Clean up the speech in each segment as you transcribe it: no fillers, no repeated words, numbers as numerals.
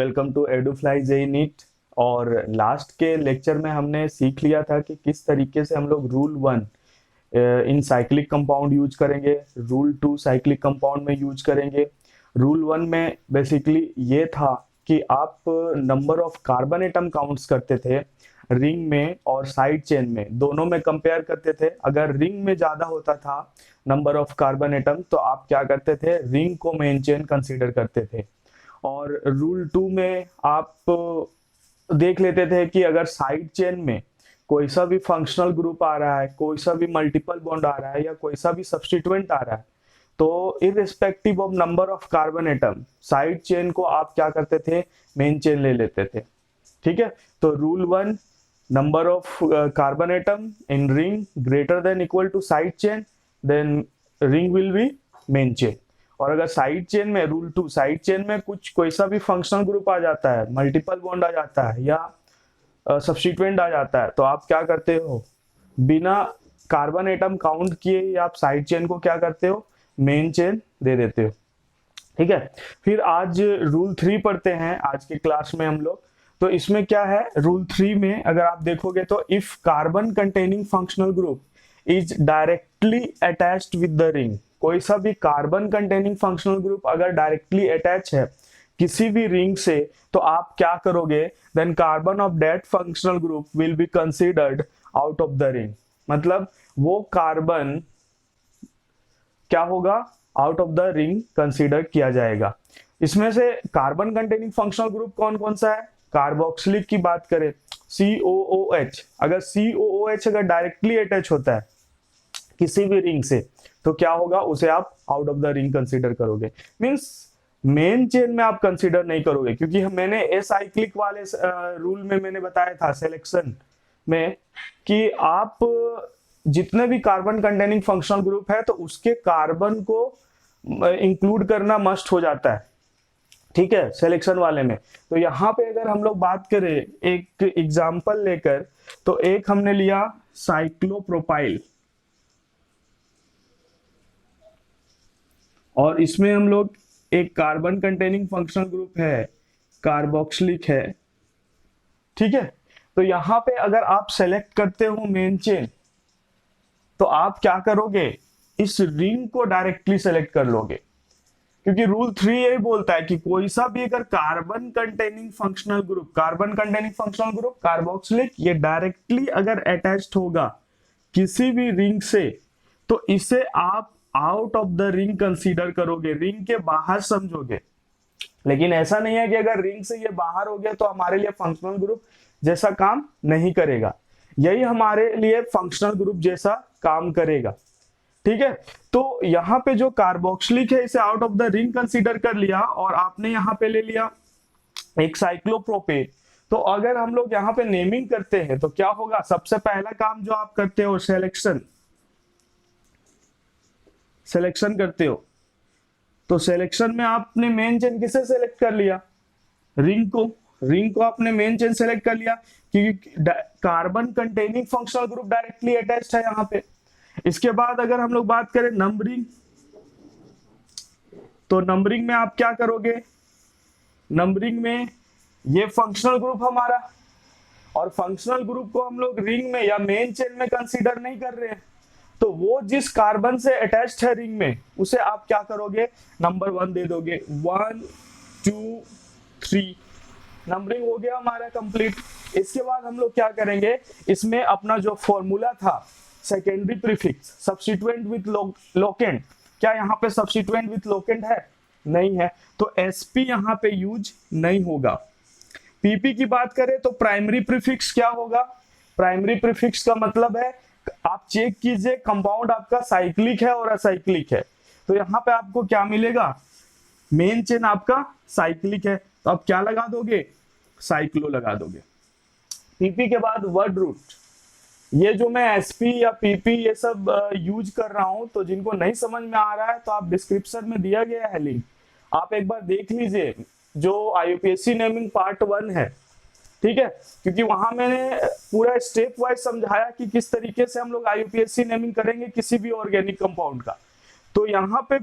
Welcome to Edufly JEE NEET. और last के lecture में हमने सीख लिया था कि किस तरीके से हम लोग रूल 1 इन साइक्लिक कंपाउंड यूज करेंगे, रूल 2 साइक्लिक कंपाउंड में यूज करेंगे। रूल 1 में बेसिकली ये था कि आप number of carbon atom counts करते थे रिंग में और साइड चेन में, दोनों में कंपेयर करते थे। अगर रिंग में ज्यादा होता था नंबर ऑफ कार्बन एटम तो आप क्या करते थे, रिंग को मेन चेन कंसीडर करते थे। और रूल 2 में आप देख लेते थे कि अगर साइड चेन में कोई सा भी फंक्शनल ग्रुप आ रहा है, कोई सा भी मल्टीपल बॉन्ड आ रहा है या कोई सा भी सब्स्टिट्यूएंट आ रहा है, तो irrespective of number of carbon atom side chain को आप क्या करते थे, मेन चेन ले लेते थे। ठीक है, तो rule 1, number of carbon atom in ring greater than equal to side chain, then ring will be main chain. और अगर साइड चेन में, रूल 2 साइड चेन में कुछ कोई सा भी फंक्शनल ग्रुप आ जाता है, मल्टीपल बॉन्ड आ जाता है या सब्स्टिट्यूएंट आ जाता है, तो आप क्या करते हो, बिना कार्बन एटम काउंट किए आप साइड चेन को क्या करते हो, मेन चेन दे देते हो। ठीक है, फिर आज रूल 3 पढ़ते हैं आज के क्लास में हम लोग। तो इसमें क्या है, रूल 3 में अगर आप देखोगे तो if carbon containing functional group is directly attached with the ring, कोई सा भी कार्बन कंटेनिंग फंक्शनल ग्रुप अगर डायरेक्टली अटैच है किसी भी रिंग से, तो आप क्या करोगे, then carbon of that functional group will be considered out of the ring. मतलब वो कार्बन क्या होगा, out of the ring consider किया जाएगा। इसमें से कार्बन कंटेनिंग फंक्शनल ग्रुप कौन कौन सा है, कार्बोक्सिलिक की बात करें COOH, अगर COOH अगर डायरेक्टली अटैच होता है किसी भी रिंग से तो क्या होगा, उसे आप out of the ring consider करोगे। मींस मेन चेन में आप कंसीडर नहीं करोगे, क्योंकि मैंने एसाइक्लिक वाले रूल में मैंने बताया था सिलेक्शन में कि आप जितने भी कार्बन कंटेनिंग फंक्शनल ग्रुप है तो उसके कार्बन को इंक्लूड करना मस्ट हो जाता है। ठीक है, सिलेक्शन वाले में। तो यहां पे अगर हम लोग बात करें एक एग्जांपल लेकर, तो एक हमने लिया साइक्लोप्रोपाइल, और इसमें हम लोग एक कार्बन कंटेनिंग फंक्शनल ग्रुप है कार्बोक्सिलिक है। ठीक है, तो यहां पे अगर आप सेलेक्ट करते हो मेन चेन, तो आप क्या करोगे, इस रिंग को डायरेक्टली सेलेक्ट कर लोगे, क्योंकि रूल 3 यही बोलता है कि कोई सा भी अगर carbon containing functional group carboxylic ये डायरेक्टली अगर अटैच्ड होगा किसी भी रिंग से, तो इसे आप out of the ring consider करोगे, रिंग के बाहर समझोगे। लेकिन ऐसा नहीं है कि अगर रिंग से ये बाहर हो गया तो हमारे लिए फंक्शनल ग्रुप जैसा काम नहीं करेगा, यही हमारे लिए फंक्शनल ग्रुप जैसा काम करेगा। ठीक है, तो यहाँ पे जो कार्बोक्सिलिक है इसे out of the ring consider कर लिया, और आपने यहाँ पे ले लिया एक साइक्लोप्रोपेन। तो अगर हम लोग यहाँ पे नेमिंग करते हैं तो क्या होगा, सबसे पहला काम जो आप करते हो सिलेक्शन करते हो, तो सिलेक्शन में आपने मेन चेन किसे सेलेक्ट कर लिया, रिंग को आपने मेन चेन सेलेक्ट कर लिया, क्योंकि carbon containing functional group directly attached है यहाँ पे। इसके बाद अगर हम लोग बात करें नंबरिंग, तो नंबरिंग में आप क्या करोगे, नंबरिंग में ये फंक्शनल ग्रुप हमारा, और फंक्शनल ग्रुप को हम लोग रिंग में या मेन चेन में कंसीडर नहीं कर रहे हैं, तो वो जिस कार्बन से अटैच्ड है रिंग में उसे आप क्या करोगे, नंबर 1 दे दोगे, 1 2 3, नंबरिंग हो गया हमारा कंप्लीट। इसके बाद हम लोग क्या करेंगे, इसमें अपना जो फॉर्मूला था secondary prefix substituent with locant, क्या यहाँ पे सब्स्टिट्यूएंट विथ लोकेंट है, नहीं है, तो sp यहाँ पे यूज नहीं होगा। pp की बात करें तो प्राइमरी प्रीफिक्स क्या होगा, प्राइमरी प्रीफिक्स का मतलब है आप चेक कीजिए कंपाउंड आपका साइक्लिक है और असाइक्लिक है, तो यहाँ पे आपको क्या मिलेगा, मेन चेन आपका साइक्लिक है तो आप क्या लगा दोगे, साइक्लो लगा दोगे। पीपी के बाद वर्ड रूट, ये जो मैं एसपी या पीपी ये सब यूज कर रहा हूं, तो जिनको नहीं समझ में आ रहा है तो आप डिस्क्रिप्शन में दिया गया है लिंक, आप एक बार देख लीजिए, जो IUPAC नेमिंग पार्ट 1 है। ठीक है, क्योंकि वहां मैंने पूरा स्टेप वाइज समझाया कि किस तरीके से हम लोग IUPAC नेमिंग करेंगे किसी भी ऑर्गेनिक कंपाउंड का। तो यहाँ पे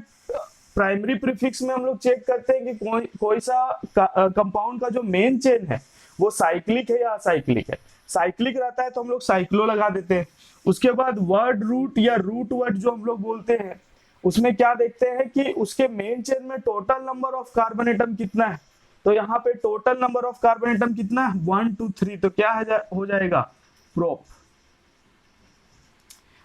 प्राइमरी प्रीफिक्स में हम लोग चेक करते हैं कि कोई सा कंपाउंड का जो मेन चेन है वो साइक्लिक है या असाइक्लिक है। साइक्लिक रहता है तो हम लोग साइक्लो लगा देते हैं। उसके बाद वर्ड रूट या रूट वर्ड जो हम लोग बोलते हैं, उसमें क्या देखते हैं कि उसके मेन चेन में total number of carbon atom कितना है। तो यहाँ पे total number of carbon atom कितना है, 1 2 3, तो क्या हो जाएगा, प्रोप।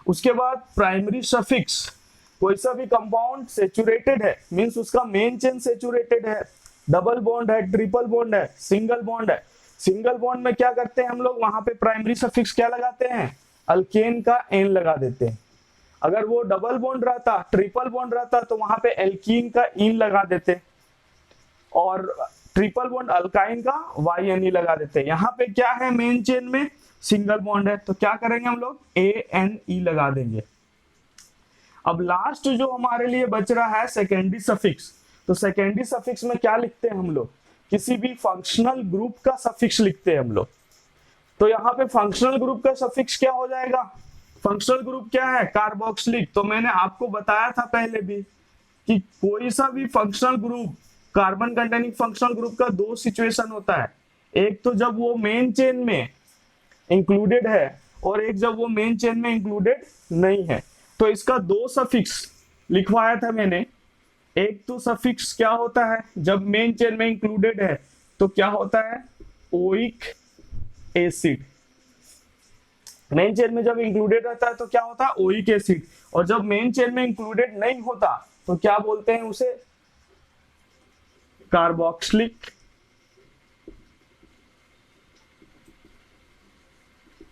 उसके बाद प्राइमरी सफिक्स, कोई सा भी कंपाउंड सेचुरेटेड है, मींस उसका मेन चेन सेचुरेटेड है, डबल बॉन्ड है, ट्रिपल बॉन्ड है, सिंगल बॉन्ड है। सिंगल बॉन्ड में क्या करते हैं हम लोग, वहां पे प्राइमरी सफिक्स क्या लगाते हैं, अल्केन का एन लगा देते हैं। अगर वो डबल बॉन्ड रहता, ट्रिपल बॉन्ड रहता, तो वहां पे एल्कीन का इन लगा देते, और ट्रिपल बॉन्ड अल्काइन का वाई एन ई लगा देते। यहाँ पे क्या है, मेन चेन में सिंगल बॉन्ड है, तो क्या करेंगे हम लोग, ए एन ई लगा देंगे। अब लास्ट जो हमारे लिए बच रहा है सेकेंडरी सफिक्स। तो सेकेंडरी सफिक्स में क्या लिखते हैं हम लोग, किसी भी फंक्शनल ग्रुप का सफिक्स लिखते हैं हम लोग। तो यहाँ पे फंक्शनल ग्रुप का सफिक्स क्या हो जाएगा, फंक्शनल ग्रुप क्या है, कार्बोक्सिलिक। तो मैंने आपको बताया था पहले भी कि कोई सा भी functional group, carbon containing functional group का दो सिचुएशन होता है, एक तो जब वो मेन चेन में इंक्लूडेड है, और एक जब वो मेन चेन में इंक्लूडेड नहीं है। तो इसका दो सफिक्स लिखवाया था मैंने। एक तो सफिक्स क्या होता है, जब मेन चेन में इंक्लूडेड है तो क्या होता है, ओइक एसिड। मेन चेन में जब इंक्लूडेड रहता है तो क्या होता है, ओइक एसिड। और जब मेन चेन में इंक्लूडेड नहीं होता तो क्या बोलते हैं उसे, कार्बोक्सिलिक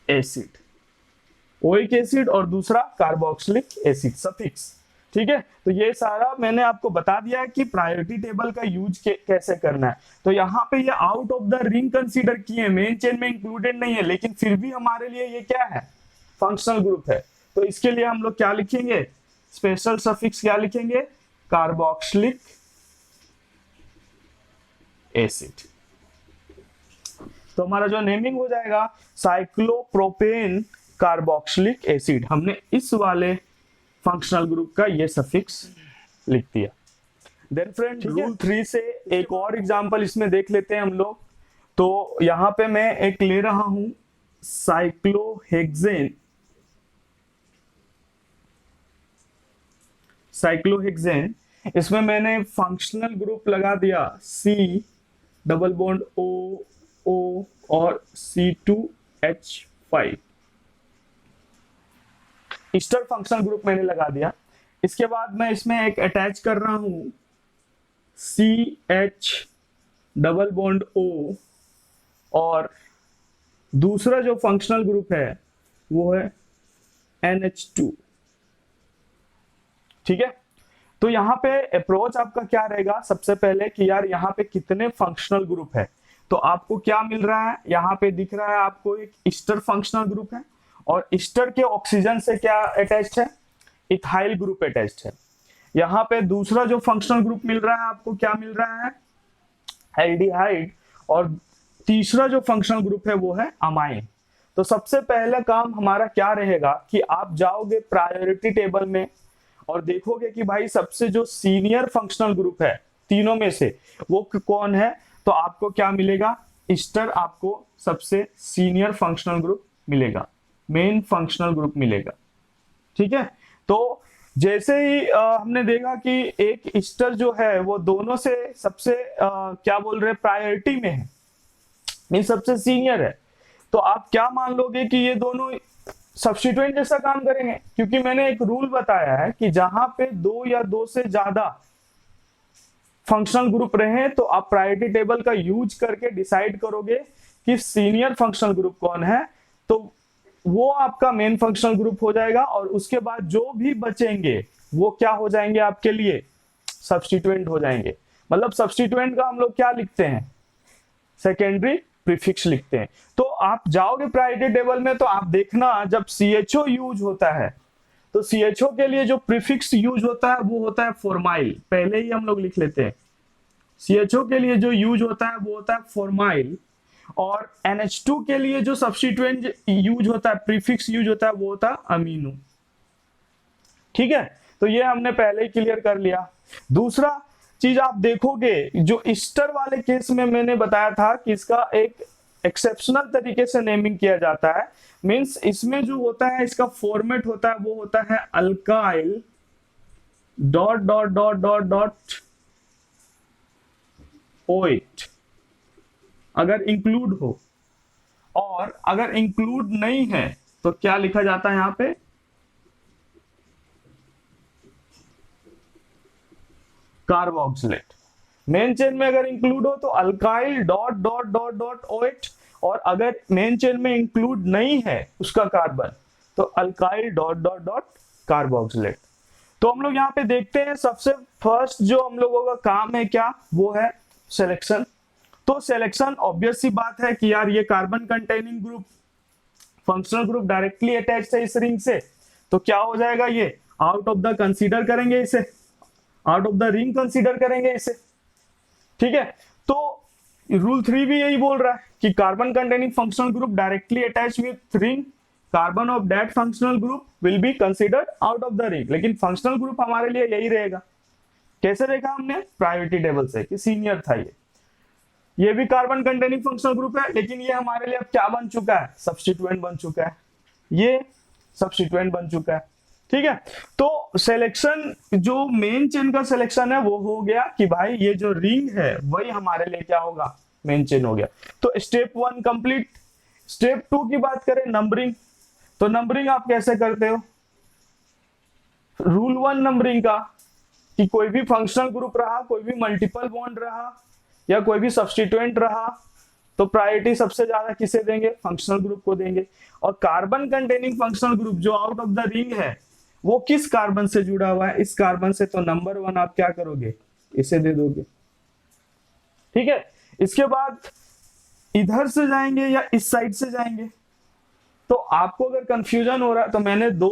एसिड। ओइक एसिड और दूसरा कार्बोक्सिलिक एसिड सफिक्स। ठीक है, तो ये सारा मैंने आपको बता दिया है कि प्रायोरिटी टेबल का यूज कैसे करना है। तो यहाँ पे ये out of the ring consider किए, मेन चेन में इंक्लूडेड नहीं है, लेकिन फिर भी हमारे लिए ये क्या है, फंक्शनल ग्रुप है। तो इसके लिए हम लोग क्या लिखेंगे, स्पेशल सफिक्स क्या लिखेंगे, कार्बोक्सिलिक एसिड। तो हमारा जो नेमिंग हो जाएगा साइक्लोप्रोपेन कार्बोक्सिलिक एसिड। हमने इस वाले फंक्शनल ग्रुप का ये सफिक्स लिख दिया। देन फ्रेंड रूल 3 से एक और एग्जांपल इसमें देख लेते हैं हम लोग। तो यहां पे मैं एक ले रहा हूं साइक्लोहेक्सेन। साइक्लोहेक्सेन, इसमें मैंने फंक्शनल ग्रुप लगा दिया C डबल बॉन्ड O और C2H5। ईस्टर फंक्शनल ग्रुप मैंने लगा दिया। इसके बाद मैं इसमें एक अटैच कर रहा हूं CH डबल बॉन्ड O, और दूसरा जो फंक्शनल ग्रुप है वो है NH2। ठीक है, तो यहाँ पे अप्रोच आपका क्या रहेगा, सबसे पहले कि यार यहाँ पे कितने फंक्शनल ग्रुप है। तो आपको क्या मिल रहा है, यहाँ पे दिख रहा है आपको एक ईस्टर फंक्शनल ग्रुप है, और ईस्टर के ऑक्सीजन से क्या अटैच्ड है, इथाइल ग्रुप अटैच्ड है। यहाँ पे दूसरा जो फंक्शनल ग्रुप मिल रहा है आपको क्या मिल रहा है, एल्डिहाइड, और तीसरा जो फंक्शनल ग्रुप है वो है अमाइन। तो सबसे पहला काम हमारा क्या रहेगा कि आप जाओगे प्रायोरिटी टेबल में और देखोगे कि भाई सबसे जो सीनियर फंक्शनल ग्रुप है तीनों में से वो कौन है। तो आपको क्या मिलेगा, ईस्टर आपको सबसे सीनियर फंक्शनल ग्रुप मिलेगा, मेन फंक्शनल ग्रुप मिलेगा। ठीक है, तो जैसे ही हमने देखा कि एक ईस्टर जो है वो दोनों से सबसे क्या बोल रहे, प्रायोरिटी में है, मीन सबसे सीनियर है। तो आप क्या मान लोगे कि ये दोनों सब्स्टिट्यूएंट जैसा काम करेंगे, क्योंकि मैंने एक रूल बताया है कि जहां पे दो या दो से ज्यादा फंक्शनल ग्रुप रहे तो आप प्रायोरिटी टेबल का यूज करके डिसाइड करोगे कि सीनियर फंक्शनल ग्रुप कौन है, तो वो आपका मेन फंक्शनल ग्रुप हो जाएगा। और उसके बाद जो भी बचेंगे वो क्या हो जाएंगे, आपके लिए सब्स्टिट्यूएंट हो जाएंगे। मतलब सब्स्टिट्यूएंट का हम लोग क्या लिखते हैं, सेकेंडरी प्रीफिक्स लिखते हैं। तो आप जाओगे प्रायोरिटी टेबल में तो आप देखना जब CHO यूज होता है तो CHO के लिए जो प्रीफिक्स यूज होता है वो होता है फॉर्माइल। पहले ही हम लोग लिख लेते हैं, CHO के लिए जो यूज होता है वो होता है फॉर्माइल, और NH2 के लिए जो सब्स्टिट्यूएंट यूज होता है, प्रीफिक्स यूज होता है, वो होता है अमीनो। ठीक है, तो ये हमने पहले ही क्लियर कर लिया। दूसरा चीज आप देखोगे, जो ईस्टर वाले केस में मैंने बताया था कि इसका एक एक्सेप्शनल तरीके से नेमिंग किया जाता है। मींस इसमें जो होता है, इसका फॉर्मेट होता है, वो होता है alkyl dot dot dot dot dot ओएट, अगर इंक्लूड हो। और अगर इंक्लूड नहीं है तो क्या लिखा जाता है यहां पे, कार्बोक्सिलेट। मेन चेन में अगर इंक्लूड हो तो alkyl dot dot dot dot ओएट, और अगर मेन चेन में इंक्लूड नहीं है उसका कार्बन तो alkyl dot dot dot carboxylate. तो हम लोग यहाँ पे देखते हैं, सबसे फर्स्ट जो हम लोगों का काम है क्या, वो है सिलेक्शन। तो सिलेक्शन ऑब्वियस सी बात है कि यार ये carbon containing group, functional group directly attached है इस रिंग से, तो क्या हो जाएगा, ये आउट ऑफ द कंसीडर करेंगे इसे, out of the ring consider करेंगे इसे। ठीक है, तो रूल 3 भी यही बोल रहा है कि carbon containing functional group directly attach with ring, carbon of that functional group will be considered out of the ring. लेकिन फंक्शनल ग्रुप हमारे लिए यही रहेगा। कैसे देखा हमने, प्रायोरिटी टेबल से कि सीनियर था ये भी कार्बन कंटेनिंग फंक्शनल ग्रुप है, लेकिन ये हमारे लिए अब क्या बन चुका है, सब्स्टिट्यूएंट बन चुका है, ये सब्स्टिट्यूएंट बन चुका है। ठीक है, तो सिलेक्शन, जो मेन चेन का सिलेक्शन है वो हो गया कि भाई ये जो रिंग है वही हमारे लिए क्या होगा, मेन चेन हो गया। तो स्टेप 1 कंप्लीट। स्टेप 2 की बात करें, नंबरिंग। तो नंबरिंग आप कैसे करते हो, रूल 1 नंबरिंग का, कि कोई भी फंक्शनल ग्रुप रहा, कोई भी मल्टीपल बॉन्ड रहा, या कोई भी सब्स्टिट्यूएंट रहा, तो प्रायोरिटी सबसे ज्यादा किसे देंगे, फंक्शनल ग्रुप को देंगे। और कार्बन कंटेनिंग फंक्शनल ग्रुप जो आउट ऑफ द रिंग है वो किस कार्बन से जुड़ा हुआ है, इस कार्बन से, तो नंबर 1 आप क्या करोगे, इसे दे दोगे। ठीक है, इसके बाद इधर से जाएंगे या इस साइड से जाएंगे। तो आपको अगर कंफ्यूजन हो रहा है तो मैंने 2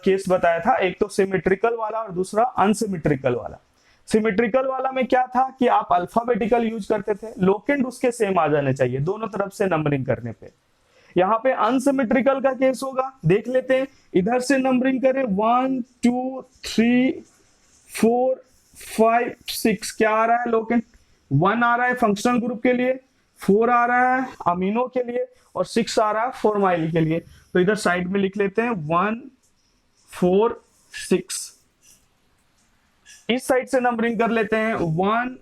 केस बताया था, एक तो सिमेट्रिकल वाला और दूसरा अनसिमेट्रिकल वाला। सिमेट्रिकल वाला में क्या था कि आप अल्फाबेटिकल यूज करते थे, लोकेंड उसके सेम आ जाने चाहिए दोनों तरफ से नंबरिंग करने पे। यहाँ पे अनसिमेट्रिकल का केस होगा, देख लेते हैं। इधर से नंबरिंग करें, 1 2 3 4 5 6, क्या आ रहा है, लोकेंड 1 आ रहा है फंक्शनल ग्रुप के लिए, 4 आ रहा है अमीनो के लिए, और 6 आ रहा है फॉर्माइल के लिए। तो इधर साइड में लिख लेते हैं 1 4 6। इस साइड से नंबरिंग कर लेते हैं, 1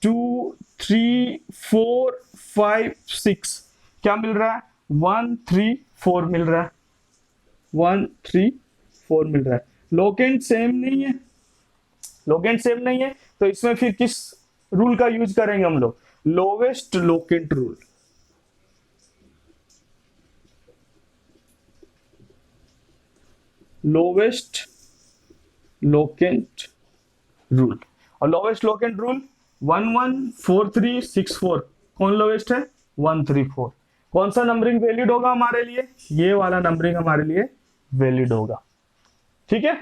2 3 4 5 6, क्या मिल रहा है, 1 3 4 मिल रहा है, 1 3 4 मिल रहा है। लोकेंड सेम नहीं है, लोकेंड सेम नहीं है, तो इसमें फिर किस रूल का यूज करेंगे हम लोग, lowest locant rule. Lowest locant rule. और लोवेस्ट लोकेंट रूल 1 1 4 3 6 4, कौन लोवेस्ट है, 1 3 4। कौन सा नंबरिंग वैलिड होगा हमारे लिए, ये वाला नंबरिंग हमारे लिए वैलिड होगा। ठीक है,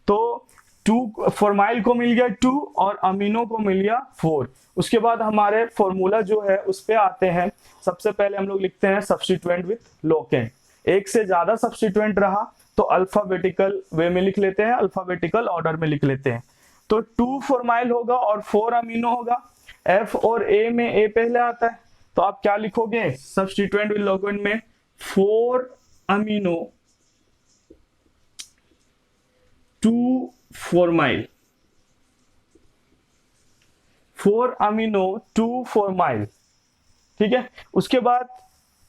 तो 2 फॉर्माइल को मिल गया 2 और अमीनो को मिल गया 4। उसके बाद हमारे फॉर्मूला जो है उस पे आते हैं। सबसे पहले हम लोग लिखते हैं सब्स्टिट्यूएंट विथ लोकेंट। एक से ज्यादा सब्स्टिट्यूएंट रहा तो अल्फाबेटिकल वे में लिख लेते हैं, अल्फाबेटिकल ऑर्डर में लिख लेते हैं। तो 2 फॉर्माइल होगा और 4 अमीनो होगा। एफ और ए में ए पहले आता है, तो आप क्या लिखोगे, सब्स्टिट्यूएंट विद लोकेंट में 4 अमीनो 2 फॉर्माइल, 4 अमीनो 2 फॉर्माइल। ठीक है, उसके बाद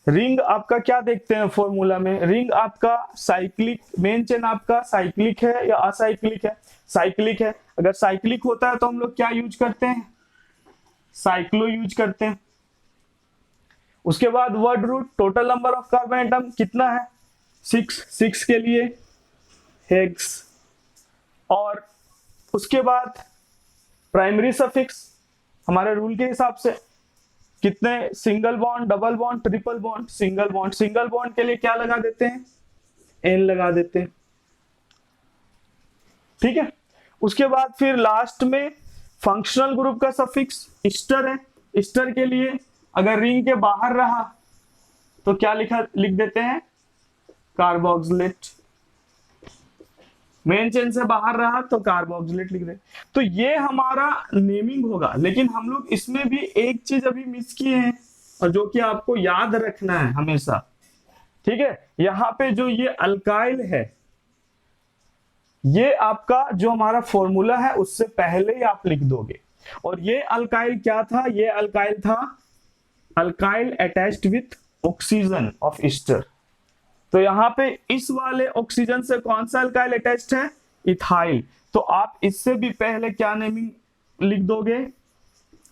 रिंग आपका क्या देखते हैं फॉर्मूला में, रिंग आपका साइक्लिक, मेन चेन आपका साइक्लिक है या असाइक्लिक है, साइक्लिक है। अगर साइक्लिक होता है तो हम लोग क्या यूज करते हैं, साइक्लो यूज करते हैं। उसके बाद word root, total number of carbon atom कितना है, 6 के लिए हेक्स। और उसके बाद प्राइमरी सफिक्स, हमारे रूल के हिसाब से कितने, single bond, double bond, triple bond, single bond. Single bond के लिए क्या लगा देते हैं, एन लगा देते हैं। ठीक है, उसके बाद फिर लास्ट में फंक्शनल ग्रुप का सफिक्स ईस्टर है। ईस्टर के लिए अगर रिंग के बाहर रहा तो क्या लिख देते हैं, कार्बोक्सिलेट। मेन चेन से बाहर रहा तो कार्बोक्सिलेट लिख दे। तो ये हमारा नेमिंग होगा, लेकिन हम लोग इसमें भी एक चीज अभी मिस किए हैं और जो कि आपको याद रखना है हमेशा, ठीक है। यहाँ पे जो ये अल्काइल है, ये आपका जो हमारा फॉर्मूला है उससे पहले ही आप लिख दोगे। और ये अल्काइल क्या था, ये अल्काइल था alkyl attached with oxygen of Easter. तो यहाँ पे इस वाले ऑक्सीजन से कौन सा अल्काइल अटैच्ड है, इथाइल। तो आप इससे भी पहले क्या नेमिंग लिख दोगे,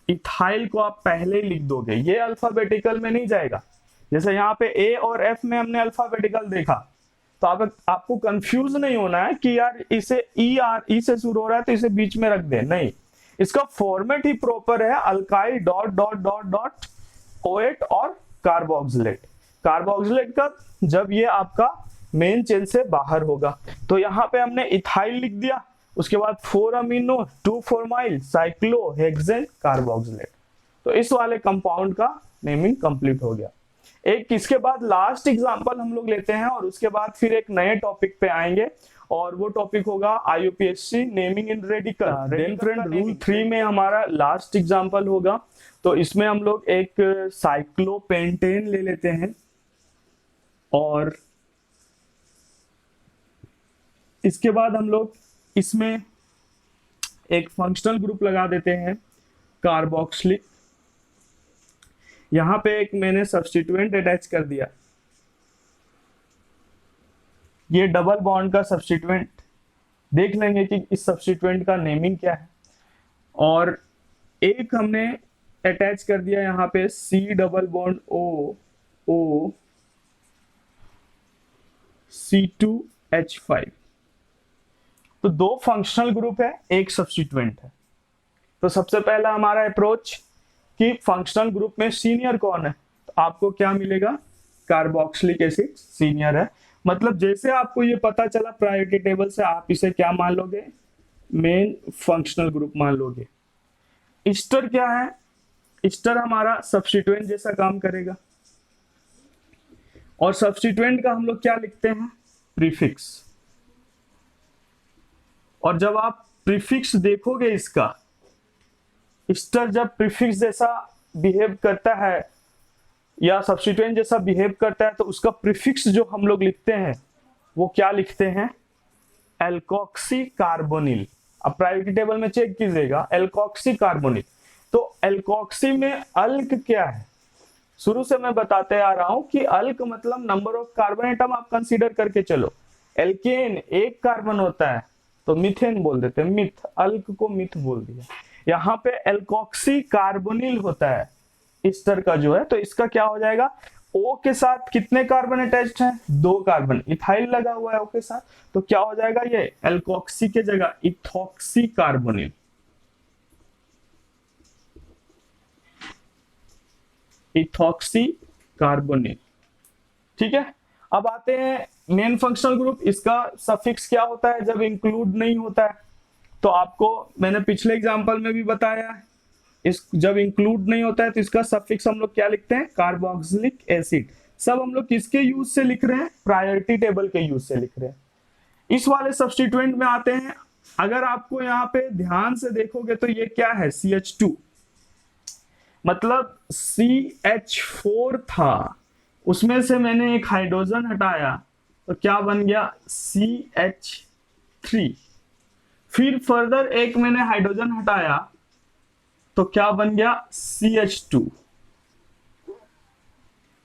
इथाइल को आप पहले ही लिख दोगे, ये अल्फाबेटिकल में नहीं जाएगा। जैसे यहाँ पे ए और एफ में हमने अल्फाबेटिकल देखा, तो आपको कंफ्यूज नहीं होना है कि यार इसे ई से शुरू हो रहा है तो इसे बीच में रख दे, नहीं, इसका फॉर्मेट ही प्रॉपर है alkyl dot dot dot dot OH और कार्बोक्सिलेट। कार्बोक्सिलेट का जब ये आपका मेन चेन से बाहर होगा। तो यहाँ पे हमने इथाइल लिख दिया, उसके बाद 4 अमीनो 2 फॉर्माइल साइक्लोहेक्सेन कार्बोक्सिलेट। तो इस वाले कंपाउंड का नेमिंग कंप्लीट हो गया। एक इसके बाद लास्ट एग्जांपल हम लोग लेते हैं और उसके बाद फिर एक नए टॉपिक पे आएंगे और वो टॉपिक होगा IUPAC नेमिंग इन रेडिकल। देन फ्रेंड रूल 3 में हमारा लास्ट एग्जांपल होगा, तो इसमें हम लोग एक साइक्लोपेंटेन ले लेते हैं और इसके बाद हम लोग इसमें एक फंक्शनल ग्रुप लगा देते हैं कार्बोक्सिलिक। यहां पे एक मैंने सब्स्टिट्यूएंट अटैच कर दिया, ये डबल बॉन्ड का सब्स्टिट्यूएंट, देख लेंगे कि इस सब्स्टिट्यूएंट का नेमिंग क्या है। और एक हमने अटैच कर दिया यहाँ पे C double bond O C2H5। तो 2 फंक्शनल ग्रुप है, एक सब्स्टिट्यूएंट है। तो सबसे पहला हमारा अप्रोच कि फंक्शनल ग्रुप में सीनियर कौन है, तो आपको क्या मिलेगा, कार्बोक्सिलिक एसिड सीनियर है। मतलब जैसे आपको ये पता चला प्रायोरिटी टेबल से, आप इसे क्या मान लोगे, मेन फंक्शनल ग्रुप मान लोगे। ईस्टर क्या है, ईस्टर हमारा सब्स्टिट्यूएंट जैसा काम करेगा। और सब्स्टिट्यूएंट का हम लोग क्या लिखते हैं, प्रीफिक्स। और जब आप प्रीफिक्स देखोगे इसका, ईस्टर जब प्रीफिक्स जैसा बिहेव करता है या सब्स्टिट्यूएंट जैसा बिहेव करता है, तो उसका प्रीफिक्स जो हम लोग लिखते हैं वो क्या लिखते हैं, एल्कोक्सी कार्बोनिल। अब प्रायोरिटी टेबल में चेक कीजिएगा, एल्कोक्सी कार्बोनिल। तो एल्कोक्सी में अल्क क्या है, शुरू से मैं बताते आ रहा हूं कि अल्क मतलब नंबर ऑफ कार्बन एटम आप कंसीडर करके चलो। एल्केन एक कार्बन होता है तो मिथेन बोल देते हैं, मिथ, अल्क को मिथ बोल दिया। यहाँ पे एल्कोक्सी कार्बोनिल होता है ईस्टर का जो है, तो इसका क्या हो जाएगा, O के साथ कितने कार्बन अटैच्ड हैं, 2 कार्बन, इथाइल लगा हुआ है O के साथ, तो क्या हो जाएगा, ये एल्कोक्सी के जगह इथॉक्सी कार्बोनिल। इथॉक्सी कार्बोनिल, ठीक है। अब आते हैं मेन फंक्शनल ग्रुप, इसका सफिक्स क्या होता है जब इंक्लूड नहीं होता है। तो आपको मैंने पिछले एग्जांपल में भी बताया है, इस जब इंक्लूड नहीं होता है तो इसका सफिक्स हम लोग क्या लिखते हैं, कार्बोक्सिलिक एसिड। सब हम लोग किसके यूज से लिख रहे हैं, प्रायोरिटी टेबल के यूज से लिख रहे हैं। इस वाले सब्स्टिट्यूएंट में आते हैं, अगर आपको यहाँ पे ध्यान से देखोगे तो ये क्या है, CH2, मतलब CH4 था, उसमें से मैंने एक हाइड्रोजन हटाया तो क्या बन गया, CH3। फिर फर्दर एक मैंने हाइड्रोजन हटाया तो क्या बन गया, CH2,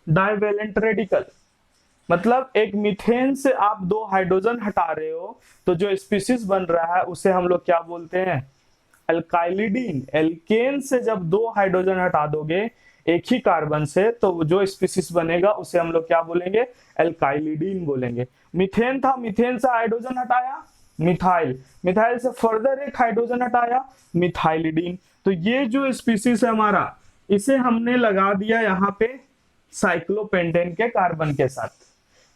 डाइवेलेंट रेडिकल। मतलब एक मीथेन से आप 2 हाइड्रोजन हटा रहे हो तो जो स्पीशीज बन रहा है उसे हम लोग क्या बोलते हैं, अल्काइलिडीन। एल्केन से जब 2 हाइड्रोजन हटा दोगे एक ही कार्बन से, तो जो स्पीशीज बनेगा उसे हम लोग क्या बोलेंगे, अल्काइलिडीन बोलेंगे। मीथेन था, मीथेन से हाइड्रोजन हटाया, मिथाइल, मिथाइल से फर्दर एक हाइड्रोजन हटाया, मिथाइलिडीन। तो ये जो स्पीशीज है हमारा, इसे हमने लगा दिया यहाँ पे साइक्लोपेंटेन के कार्बन के साथ।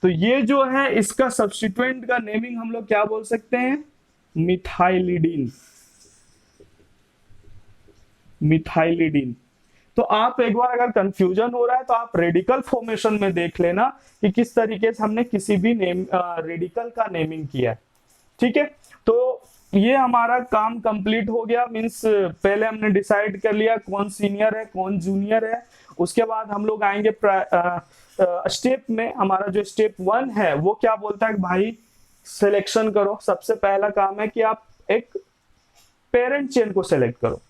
तो ये जो है इसका सब्स्टिट्यूएंट का नेमिंग हम लोग क्या बोल सकते हैं, मिथाइलिडीन, मिथाइलिडीन। तो आप एक बार अगर कंफ्यूजन हो रहा है तो आप रेडिकल फॉर्मेशन में देख लेना कि किस तरीके से हमने किसी भी रेडिकल का नेमिंग किया है। ठीक है, तो ये हमारा काम कंप्लीट हो गया। मीन्स पहले हमने डिसाइड कर लिया कौन सीनियर है कौन जूनियर है। उसके बाद हम लोग आएंगे स्टेप में। हमारा जो स्टेप 1 है वो क्या बोलता है कि भाई सिलेक्शन करो। सबसे पहला काम है कि आप एक पेरेंट चेन को सिलेक्ट करो।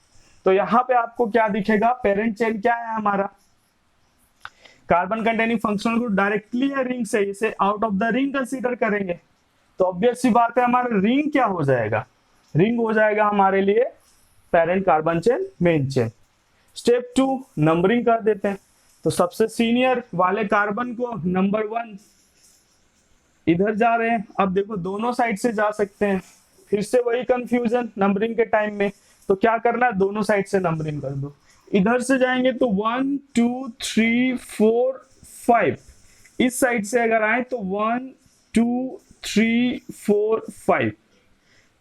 तो यहाँ पे आपको क्या दिखेगा, पेरेंट चेन क्या है हमारा, carbon containing functional group directly है रिंग से, इसे out of the ring consider करेंगे। तो ऑब्वियस सी बात है हमारा रिंग क्या हो जाएगा, रिंग हो जाएगा हमारे लिए parent carbon chain main chain. Step 2 numbering कर देते हैं। तो सबसे सीनियर वाले कार्बन को नंबर 1 इधर जा रहे हैं। अब देखो दोनों साइड से जा सकते हैं, फिर से वही कंफ्यूजन नंबरिंग के टाइम में। तो क्या करना है, दोनों साइड से नंबरिंग कर दो। इधर से जाएंगे तो 1 2 3 4 5, इस साइड से अगर आए तो 1 2 3 4 5,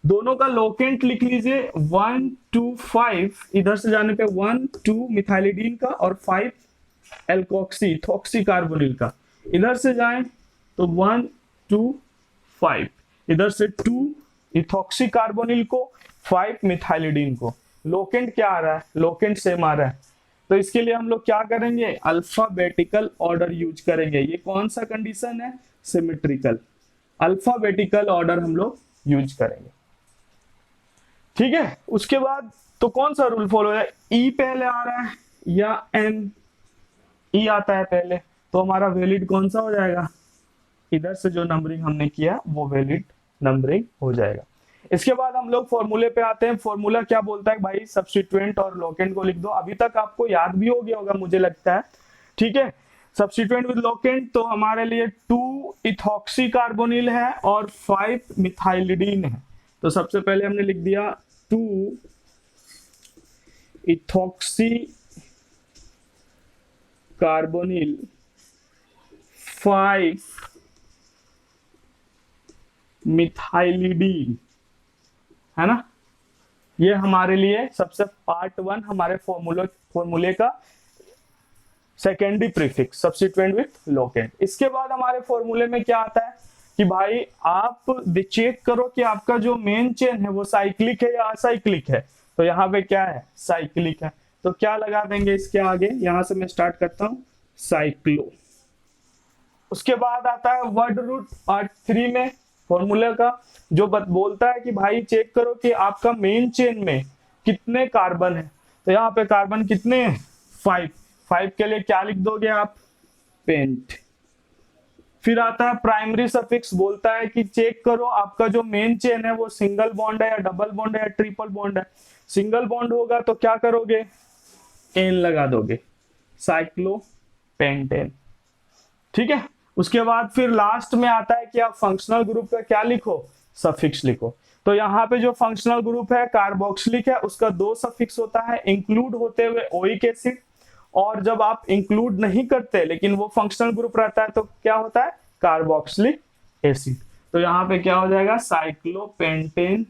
दोनों का लोकेंट लिख लीजिए 1 2 5। इधर से जाने पे 1 2 मिथाइलिडीन का और 5 एल्कोक्सी इथॉक्सी कार्बोनिल का। इधर से जाएं तो 1 2 5, इधर से 2 इथॉक्सी कार्बोनिल को 5 मिथाइलिडीन को। लोकेंट क्या आ रहा है, लोकेंट सेम आ रहा है। तो इसके लिए हम लोग क्या करेंगे, अल्फाबेटिकल ऑर्डर यूज करेंगे। ये कौन सा कंडीशन है, सिमेट्रिकल, अल्फाबेटिकल ऑर्डर हम लोग यूज करेंगे। ठीक है, उसके बाद तो कौन सा रूल फॉलो है, ई पहले आ रहा है या एन, ई आता है पहले, तो हमारा वैलिड कौन सा हो जाएगा, इधर से जो नंबरिंग हमने किया वो वैलिड नंबरिंग हो जाएगा। इसके बाद हम लोग फॉर्मूले पे आते हैं। फॉर्मूला क्या बोलता है भाई, सब्स्टिट्यूएंट और लोकेंट को लिख दो। अभी तक आपको याद भी हो गया होगा मुझे लगता है। ठीक है, सब्स्टिट्यूएंट विद लोकेंट तो हमारे लिए 2 इथॉक्सी कार्बोनिल है और 5 मिथाइलिडीन है। तो सबसे पहले हमने लिख दिया 2 इथॉक्सी कार्बोनिल 5 मिथाइलिडीन, है ना। ये हमारे लिए सबसे पार्ट 1 हमारे फॉर्मूले का secondary prefix substituent with locant. इसके बाद हमारे फॉर्मूले में क्या आता है कि भाई आप चेक करो कि आपका जो मेन चेन है वो साइक्लिक है या असाइक्लिक है। तो यहाँ पे क्या है, साइक्लिक है। तो क्या लगा देंगे इसके आगे, यहां से मैं स्टार्ट करता हूं, साइक्लो। उसके बाद आता है वर्ड रूट पार्ट 3 में फॉर्मूला का, जो बोलता है कि भाई चेक करो कि आपका मेन चेन में कितने कार्बन है। तो यहाँ पे कार्बन कितने हैं, 5 के लिए क्या लिख दोगे आप, पेंट। फिर आता है प्राइमरी सफिक्स, बोलता है कि चेक करो आपका जो मेन चेन है वो सिंगल बॉन्ड है या डबल बॉन्ड है या ट्रिपल बॉन्ड है। सिंगल बॉन्ड होगा तो क्या करोगे, एन लगा दोगे, साइक्लोपेंटेन। ठीक है, उसके बाद फिर लास्ट में आता है कि आप फंक्शनल ग्रुप का क्या लिखो, सफिक्स लिखो। तो यहाँ पे जो फंक्शनल ग्रुप है कार्बोक्सिलिक है, उसका 2 सफिक्स होता है, इंक्लूड होते हुए ओइक एसिड, और जब आप इंक्लूड नहीं करते लेकिन वो फंक्शनल ग्रुप रहता है तो क्या होता है, कार्बोक्सिलिक एसिड। तो यहाँ पे क्या हो जाएगा, साइक्लोपेंटेन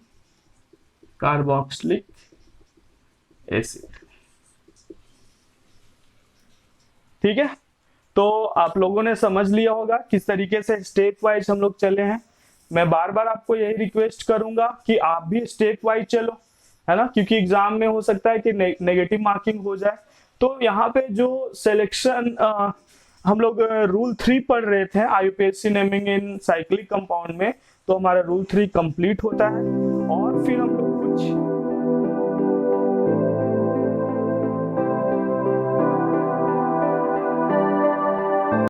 कार्बोक्सिलिक एसिड। ठीक है, तो आप लोगों ने समझ लिया होगा किस तरीके से स्टेप वाइज हम लोग चले हैं। मैं बार बार आपको यही रिक्वेस्ट करूंगा कि आप भी स्टेप वाइज चलो, है ना, क्योंकि एग्जाम में हो सकता है कि नेगेटिव मार्किंग हो जाए। तो यहाँ पे जो सिलेक्शन हम लोग रूल 3 पढ़ रहे थे आईयूपीएससी नेमिंग इन साइक्लिक कंपाउंड में, तो हमारा रूल 3 कंप्लीट होता है और फिर हम लोग कुछ